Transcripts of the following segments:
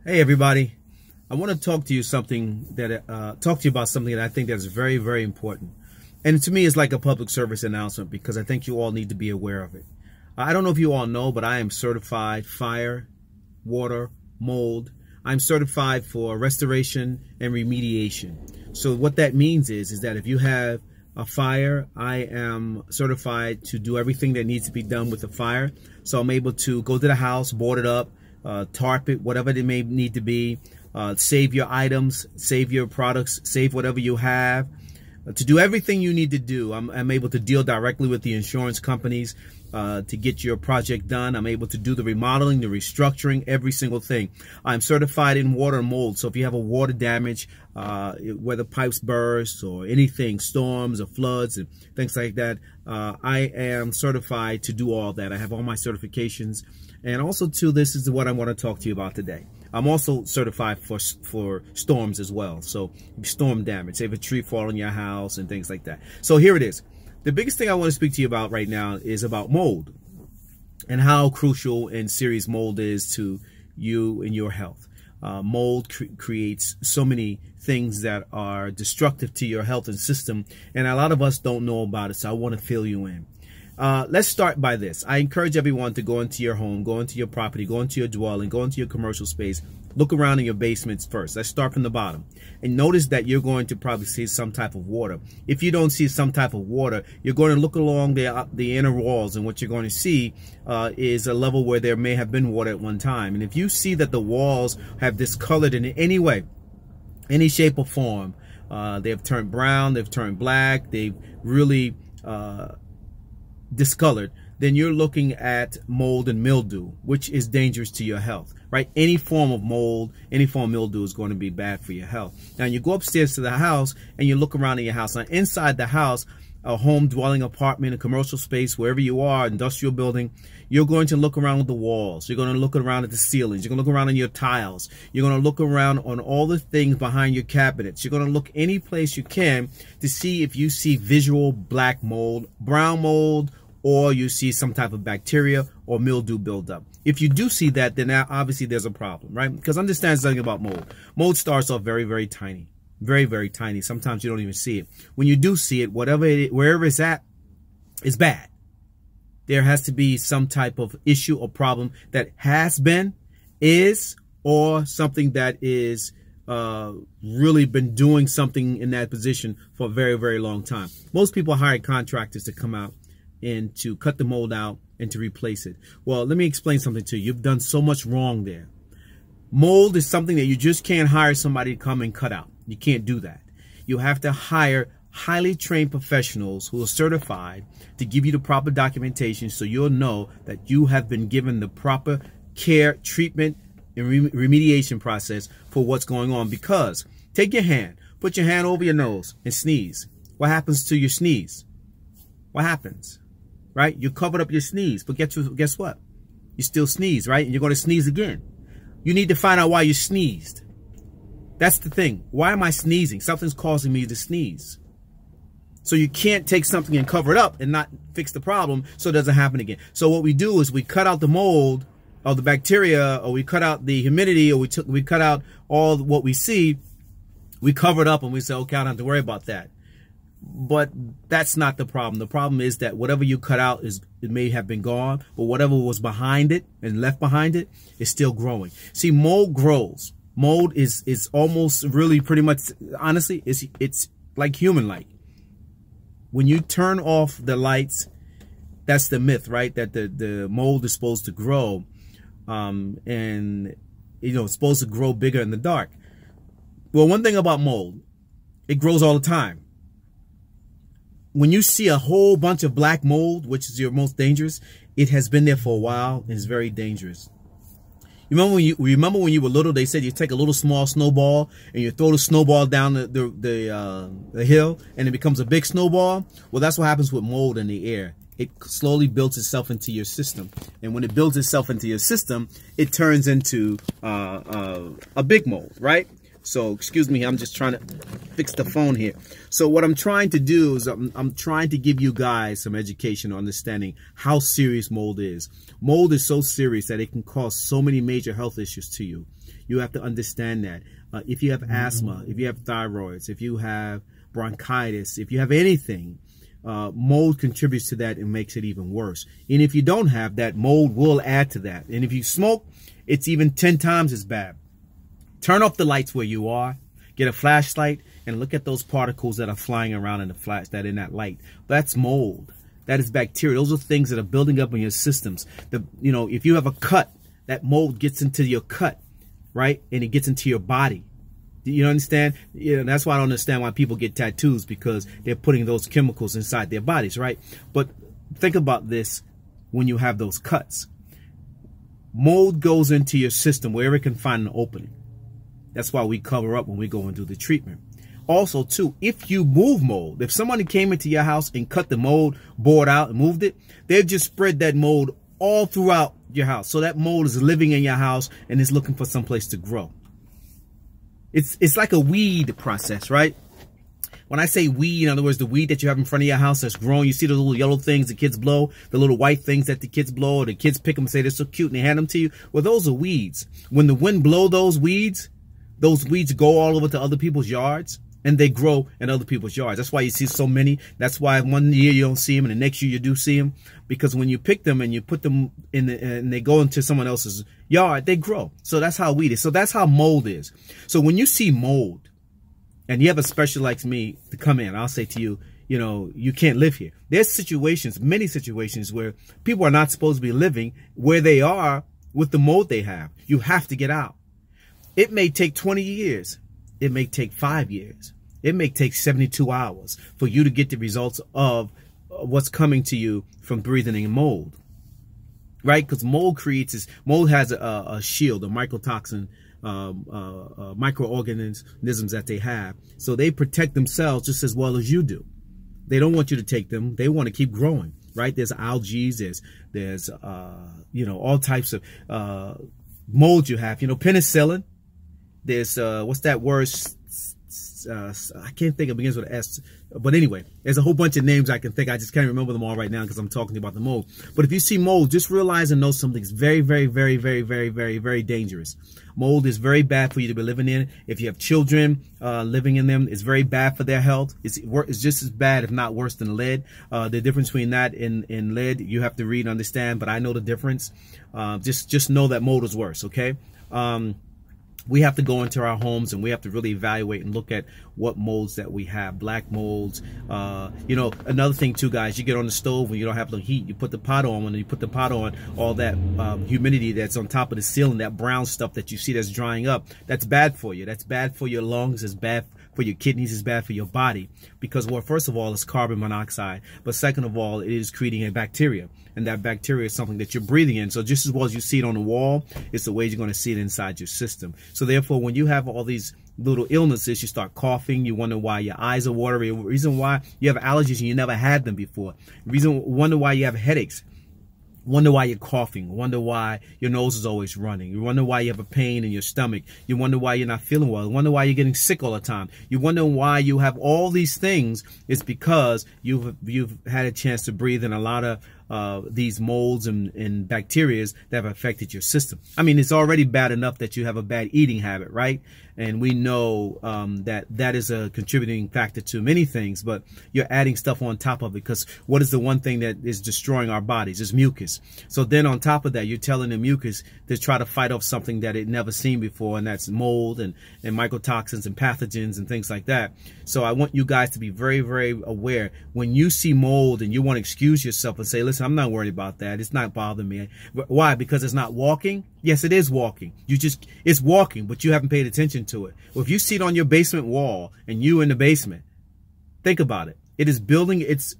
Hey everybody, I want to talk to you about something that I think that's very, very important. And to me, it's like a public service announcement because I think you all need to be aware of it. I don't know if you all know, but I am certified fire, water, mold. I'm certified for restoration and remediation. So what that means is that if you have a fire, I am certified to do everything that needs to be done with the fire. So I'm able to go to the house, board it up, tarp it, whatever it may need to be, save your items, save your products, save whatever you have, to do everything you need to do. I'm able to deal directly with the insurance companies to get your project done. I'm able to do the remodeling, the restructuring, every single thing. I'm certified in water and mold. So if you have a water damage, whether pipes burst or anything, storms or floods and things like that, I am certified to do all that. I have all my certifications. And also, too, this is what I want to talk to you about today. I'm also certified for storms as well. So storm damage, say if a tree fall on your house and things like that. So here it is. The biggest thing I want to speak to you about right now is about mold and how crucial and serious mold is to you and your health. Mold creates so many things that are destructive to your health and system, and a lot of us don't know about it, so I want to fill you in. Let's start by this. I encourage everyone to go into your home, go into your property, go into your dwelling, go into your commercial space, look around in your basements first. Let's start from the bottom. And notice that you're going to probably see some type of water. If you don't see some type of water, you're going to look along the inner walls, and what you're going to see is a level where there may have been water at one time. And if you see that the walls have discolored in any way, any shape or form, they've turned brown, they've turned black, they've really discolored, then you're looking at mold and mildew, which is dangerous to your health, right? Any form of mold, any form of mildew is going to be bad for your health. Now, you go upstairs to the house and you look around in your house. Now, inside the house, a home, dwelling, apartment, a commercial space, wherever you are, industrial building, you're going to look around at the walls. You're going to look around at the ceilings. You're going to look around on your tiles. You're going to look around on all the things behind your cabinets. You're going to look any place you can to see if you see visual black mold, brown mold, or you see some type of bacteria or mildew buildup. If you do see that, then obviously there's a problem, right? Because understand something about mold. Mold starts off very, very tiny. Very, very tiny. Sometimes you don't even see it. When you do see it, wherever it's at, is bad. There has to be some type of issue or problem that has been, is, or something that is really been doing something in that position for a very, very long time. Most people hire contractors to come out and to cut the mold out and to replace it. Well, let me explain something to you. You've done so much wrong there. Mold is something that you just can't hire somebody to come and cut out. You can't do that. You have to hire highly trained professionals who are certified to give you the proper documentation so you'll know that you have been given the proper care, treatment, and remediation process for what's going on. Because take your hand, put your hand over your nose and sneeze. What happens to your sneeze? What happens? Right? You covered up your sneeze, but guess what? You still sneeze, right? And you're going to sneeze again. You need to find out why you sneezed. That's the thing. Why am I sneezing? Something's causing me to sneeze. So you can't take something and cover it up and not fix the problem so it doesn't happen again. So what we do is we cut out the mold or the bacteria, or we cut out the humidity, or we cut out all what we see. We cover it up and we say, okay, I don't have to worry about that. But that's not the problem. The problem is that whatever you cut out, it may have been gone, but whatever was behind it and left behind it is still growing. See, mold grows. Mold is almost really pretty much, honestly, it's like human-like. When you turn off the lights, that's the myth, right? That the mold is supposed to grow, and it's supposed to grow bigger in the dark. Well, one thing about mold, it grows all the time. When you see a whole bunch of black mold, which is your most dangerous, it has been there for a while and is very dangerous. You remember when you were little, they said you take a little small snowball and you throw the snowball down the hill and it becomes a big snowball? Well, that's what happens with mold in the air. It slowly builds itself into your system. And when it builds itself into your system, it turns into a big mold, right? So excuse me, I'm just trying to fix the phone here. So what I'm trying to do is I'm trying to give you guys some education or understanding how serious mold is. Mold is so serious that it can cause so many major health issues to you. You have to understand that. If you have asthma, if you have thyroids, if you have bronchitis, if you have anything, mold contributes to that and makes it even worse. And if you don't have that, mold will add to that. And if you smoke, it's even 10 times as bad. Turn off the lights where you are, get a flashlight, and look at those particles that are flying around in the flash, that in that light. That's mold. That is bacteria. Those are things that are building up in your systems. If you have a cut, that mold gets into your cut, right? And it gets into your body. Do you understand? That's why I don't understand why people get tattoos, because they're putting those chemicals inside their bodies, right? But think about this when you have those cuts. Mold goes into your system wherever it can find an opening. That's why we cover up when we go and do the treatment. Also, too, if you move mold, if somebody came into your house and cut the mold board out and moved it, they've just spread that mold all throughout your house. So that mold is living in your house and is looking for some place to grow. It's like a weed process, right? When I say weed, in other words, the weed that you have in front of your house that's growing, you see the little yellow things the kids blow, the little white things that the kids blow, or the kids pick them and say they're so cute and they hand them to you. Well, those are weeds. When the wind blows those weeds go all over to other people's yards and they grow in other people's yards. That's why you see so many. That's why one year you don't see them and the next year you do see them, because when you pick them and you put them in and they go into someone else's yard, they grow. So that's how weed is. So that's how mold is. So when you see mold and you have a specialist like me to come in, I'll say to you, you can't live here. There's situations, many situations, where people are not supposed to be living where they are with the mold they have. You have to get out. It may take 20 years. It may take 5 years. It may take 72 hours for you to get the results of what's coming to you from breathing in mold, right? Because mold has a shield, a mycotoxin, microorganisms that they have. So they protect themselves just as well as you do. They don't want you to take them. They want to keep growing, right? There's algae, there's all types of mold you have. Penicillin. There's what's that word? I can't think. It begins with an S. But anyway, there's a whole bunch of names I can think. I just can't remember them all right now because I'm talking about the mold. But if you see mold, just realize and know something's very, very, very, very, very, very, very dangerous. Mold is very bad for you to be living in. If you have children living in them, it's very bad for their health. It's just as bad, if not worse, than lead. The difference between that and lead, you have to read and understand. But I know the difference. Just know that mold is worse. Okay. We have to go into our homes and we have to really evaluate and look at what molds that we have. Black molds. Another thing too, guys, you get on the stove when you don't have no heat. You put the pot on. When you put the pot on, all that humidity that's on top of the ceiling, that brown stuff that you see that's drying up, that's bad for you. That's bad for your lungs. It's bad for your kidneys. It's bad for your body. Because, well, first of all, it's carbon monoxide. But second of all, it is creating a bacteria. And that bacteria is something that you're breathing in. So just as well as you see it on the wall, it's the way you're going to see it inside your system. So therefore, when you have all these little illnesses, you start coughing, you wonder why your eyes are watery, reason why you have allergies and you never had them before, wonder why you have headaches, wonder why you're coughing, wonder why your nose is always running, you wonder why you have a pain in your stomach, you wonder why you're not feeling well, you wonder why you're getting sick all the time, you wonder why you have all these things. It's because you've had a chance to breathe in a lot of these molds and bacteria that have affected your system. I mean, it's already bad enough that you have a bad eating habit, right? And we know that is a contributing factor to many things, but you're adding stuff on top of it, because what is the one thing that is destroying our bodies? Is mucus. So then on top of that, you're telling the mucus to try to fight off something that it never seen before, and that's mold and mycotoxins and pathogens and things like that. So I want you guys to be very, very aware. When you see mold and you want to excuse yourself and say, listen, I'm not worried about that. It's not bothering me. Why? Because it's not walking? Yes, it is walking. It's walking, but you haven't paid attention to it. Well, if you see it on your basement wall and you in the basement, think about it. It is building its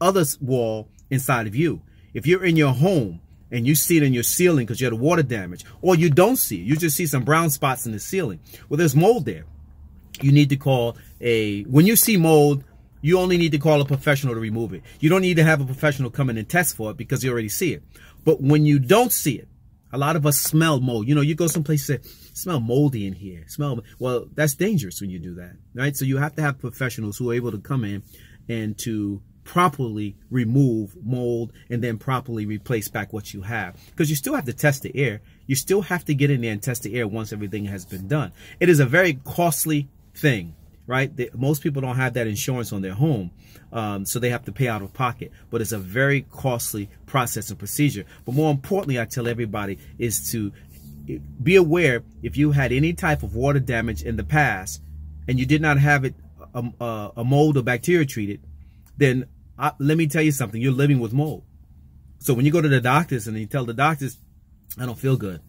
other wall inside of you. If you're in your home and you see it in your ceiling because you had water damage, or you don't see it, you just see some brown spots in the ceiling, well, there's mold there. You need to call when you see mold, you only need to call a professional to remove it. You don't need to have a professional come in and test for it because you already see it. But when you don't see it, A lot of us smell mold. You know, you go someplace and say, smell moldy in here. Well, that's dangerous when you do that, right? So you have to have professionals who are able to come in and to properly remove mold and then properly replace back what you have. Because you still have to test the air. You still have to get in there and test the air once everything has been done. It is a very costly thing, right? Most people don't have that insurance on their home, so they have to pay out of pocket. But it's a very costly process and procedure. But more importantly, I tell everybody is to be aware if you had any type of water damage in the past and you did not have it a mold or bacteria treated, then let me tell you something, you're living with mold. So when you go to the doctors and you tell the doctors, I don't feel good.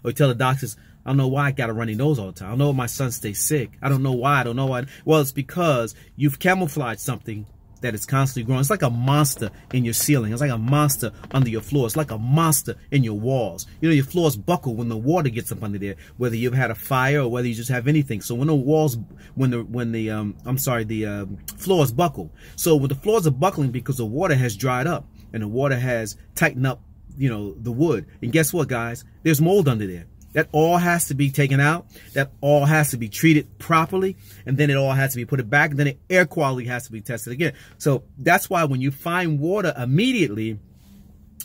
Or you tell the doctors, I don't know why I got a runny nose all the time. I don't know why my son stays sick. I don't know why. I don't know why. Well, it's because you've camouflaged something that is constantly growing. It's like a monster in your ceiling. It's like a monster under your floor. It's like a monster in your walls. You know, your floors buckle when the water gets up under there, whether you've had a fire or whether you just have anything. So when the walls, when the floors buckle. So when the floors are buckling because the water has dried up and the water has tightened up, you know, the wood. And guess what, guys? There's mold under there. That all has to be taken out. That all has to be treated properly. And then it all has to be put back. And then the air quality has to be tested again. So that's why when you find water immediately,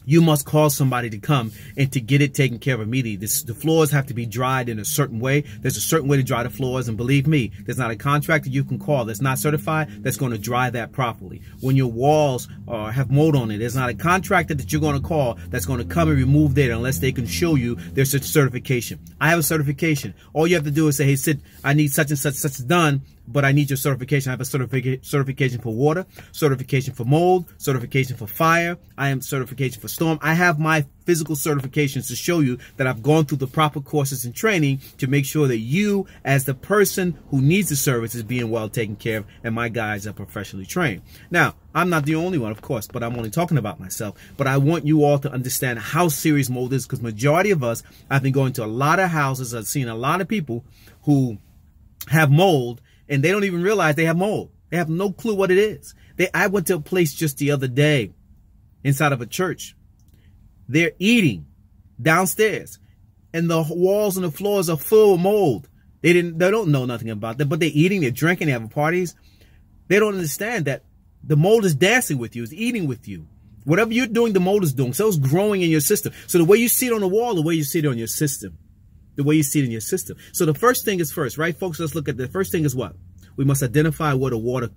you must call somebody to come and to get it taken care of immediately. The floors have to be dried in a certain way. There's a certain way to dry the floors. And believe me, there's not a contractor you can call that's not certified that's going to dry that properly. When your walls have mold on it, there's not a contractor that you're going to call that's going to come and remove that unless they can show you their certification. I have a certification. All you have to do is say, hey, Sid, I need such and such done, but I need your certification. I have a certification for water, certification for mold, certification for fire. I am certification for storm. I have my physical certifications to show you that I've gone through the proper courses and training to make sure that you, as the person who needs the service, is being well taken care of, and my guys are professionally trained. Now, I'm not the only one, of course, but I'm only talking about myself. But I want you all to understand how serious mold is, because majority of us, I've been going to a lot of houses, I've seen a lot of people who have mold, and they don't even realize they have mold. They have no clue what it is. I went to a place just the other day inside of a church. They're eating downstairs, and the walls and the floors are full of mold. They don't know nothing about that, but they're eating, they're drinking, they're having parties. They don't understand that the mold is dancing with you, it's eating with you. Whatever you're doing, the mold is doing. So it's growing in your system. So the way you see it on the wall, the way you see it on your system. The way you see it in your system. So the first thing is first, right, folks? Let's look at the first thing is what? We must identify where the water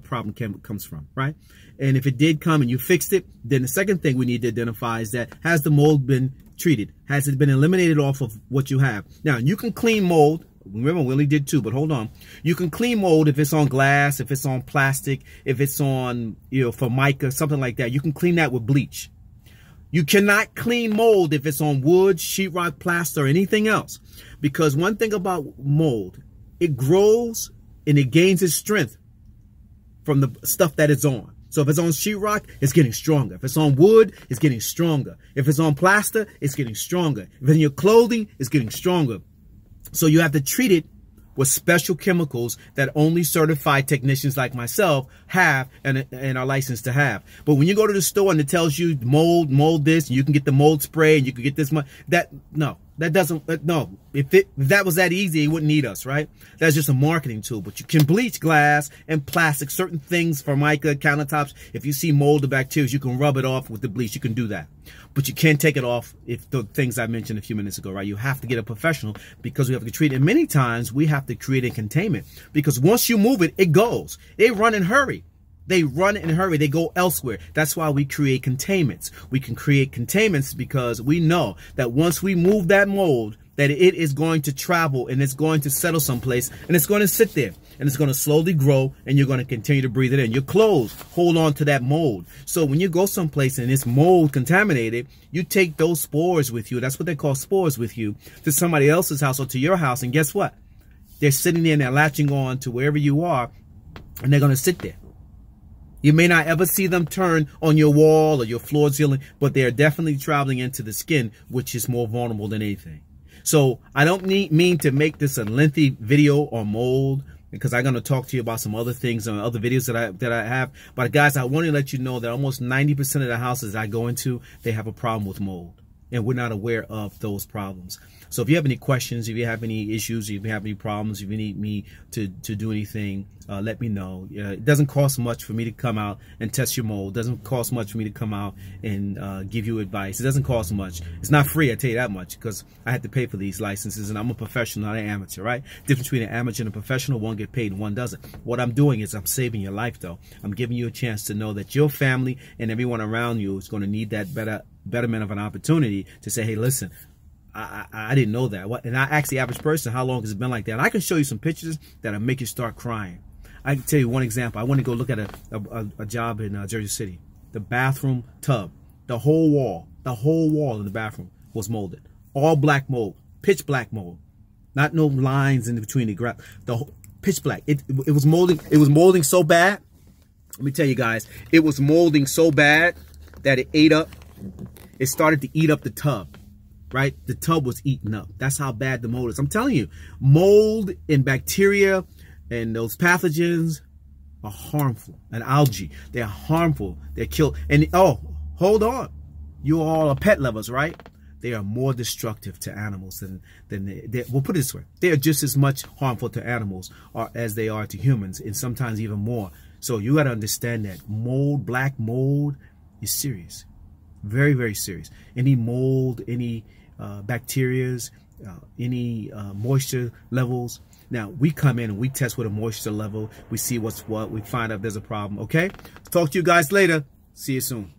problem comes from, right? And if it did come and you fixed it, then the second thing we need to identify is that, has the mold been treated? Has it been eliminated off of what you have? Now, you can clean mold. Remember, we only did 2, but hold on. You can clean mold if it's on glass, if it's on plastic, if it's on, you know, Formica, something like that. You can clean that with bleach. You cannot clean mold if it's on wood, sheetrock, plaster, or anything else. Because one thing about mold, it grows and it gains its strength from the stuff that it's on. So if it's on sheetrock, it's getting stronger. If it's on wood, it's getting stronger. If it's on plaster, it's getting stronger. If it's in your clothing, it's getting stronger. So you have to treat it with special chemicals that only certified technicians like myself have and are licensed to have. But when you go to the store and it tells you mold this, you can get the mold spray and you can get this much, no. If that was that easy, it wouldn't need us, right? That's just a marketing tool. But you can bleach glass and plastic, certain things, Formica, countertops. If you see mold or bacteria, you can rub it off with the bleach. You can do that. But you can't take it off if the things I mentioned a few minutes ago, right? You have to get a professional because we have to treat it. And many times we have to create a containment because once you move it, it goes. They run and hurry. They run in a hurry. They go elsewhere. That's why we create containments. We can create containments because we know that once we move that mold, that it is going to travel and it's going to settle someplace and it's going to sit there and it's going to slowly grow and you're going to continue to breathe it in. Your clothes hold on to that mold. So when you go someplace and it's mold contaminated, you take those spores with you. That's what they call spores with you to somebody else's house or to your house. And guess what? They're sitting there and they're latching on to wherever you are and they're going to sit there. You may not ever see them turn on your wall or your floor ceiling, but they're definitely traveling into the skin, which is more vulnerable than anything. So I don't mean to make this a lengthy video on mold because I'm going to talk to you about some other things and other videos that I have. But guys, I want to let you know that almost 90% of the houses I go into, they have a problem with mold. and we're not aware of those problems. So if you have any questions, if you have any issues, if you have any problems, if you need me to do anything, let me know. It doesn't cost much for me to come out and test your mold. It doesn't cost much for me to come out and give you advice. It doesn't cost much. It's not free, I tell you that much, because I had to pay for these licenses, and I'm a professional, not an amateur, right? Difference between an amateur and a professional, one get paid and one doesn't. What I'm doing is I'm saving your life, though. I'm giving you a chance to know that your family and everyone around you is going to need that betterment of an opportunity to say, hey, listen, I didn't know that. And I asked the average person, how long has it been like that? And I can show you some pictures that'll make you start crying. I can tell you one example. I want to go look at a job in Jersey City. The bathroom tub, the whole wall in the bathroom was molded. All black mold, pitch black mold. Not no lines in between the ground. The whole, pitch black. It was molding. It was molding so bad. Let me tell you guys, it was molding so bad that it ate up. It started to eat up the tub. Right? The tub was eaten up. That's how bad the mold is. I'm telling you, mold and bacteria and those pathogens are harmful. And algae, they're harmful. They're killed. And oh, hold on. You all are pet lovers, right? They are more destructive to animals than we'll put it this way. They are just as much harmful to animals as they are to humans, and sometimes even more. So you got to understand that mold, black mold, is serious. Very, very serious. Any mold, any bacterias, any moisture levels. Now, we come in and we test with a moisture level. We see what's what. We find out if there's a problem, okay? Talk to you guys later. See you soon.